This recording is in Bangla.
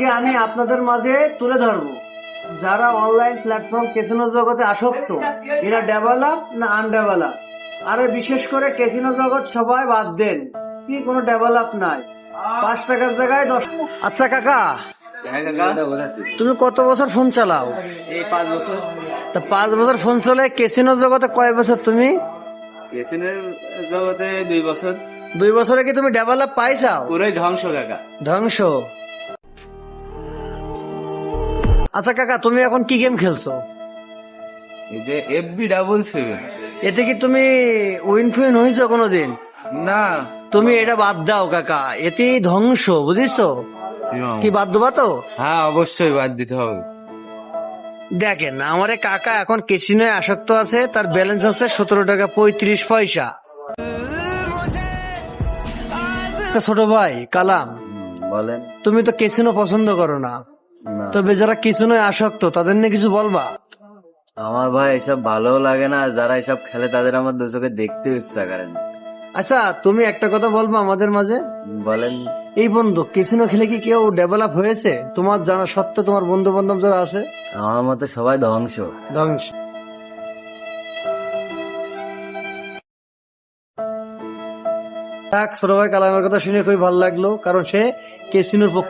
আজকে আমি আপনাদের মাঝে তুলে ধরবো যারা অনলাইন প্ল্যাটফর্ম ক্যাসিনো জগতে আসক্ত, এরা ডেভেলপ না আনডেভেলপ। আরে বিশেষ করে ক্যাসিনো জগৎ সবাই বাদ দেন, কি কোনো ডেভেলপ নাই, 5 টাকার জায়গায় 10। আচ্ছা কাকা, তুমি কত বছর ফোন চালাও? এই 5 বছর। তা 5 বছর ফোন চলে, ক্যাসিনো জগতে কয় বছর তুমি? ক্যাসিনোর জগতে 2 বছর। 2 বছরে কি তুমি ডেভেলপ পাইছাও? পুরোই ধ্বংস কাকা। ধ্বংস। আচ্ছা কাকা, তুমি এখন কি গেম খেলছো? এই যে FB77। এতে কি তুমি উইন ফুইন হয়েছো কোনোদিন? না, তুমি এটা বাদ দাও কাকা, এতেই ধ্বংস, বুঝিছো? কি বাদ দেবা তো? হ্যাঁ অবশ্যই বাদ দিতে হবে। দেখেন, আমার এই কাকা এখন ক্যাসিনোয় আসক্ত আছে, তার ব্যালেন্স আছে 17 টাকা 35 পয়সা। ছোট ভাই কালাম, বলেন। তুমি তো ক্যাসিনো পছন্দ করো না, না, তবে যারা ক্যাসিনোয় আসক্ত তাদের নিয়ে কিছু বলবা? আমার ভাই এসব ভালো লাগে না, যারা এসব খেলে তাদের আমার দু চোখে দেখতে ইচ্ছা করে না। আচ্ছা, তুমি একটা কথা বলবা আমাদের মাঝে? বলেন। এই বন্ধু, ক্যাসিনো খেলে কি কেউ ডেভেলপ হয়েছে তোমার জানা সত্ত্বেও? তোমার বন্ধু বান্ধব যারা আছে আমার মতে সবাই ধ্বংস। ধ্বংস। ছোট ভাই কালামের কথা শুনে খুবই ভালো লাগলো, কারণ সে ক্যাসিনোর পক্ষ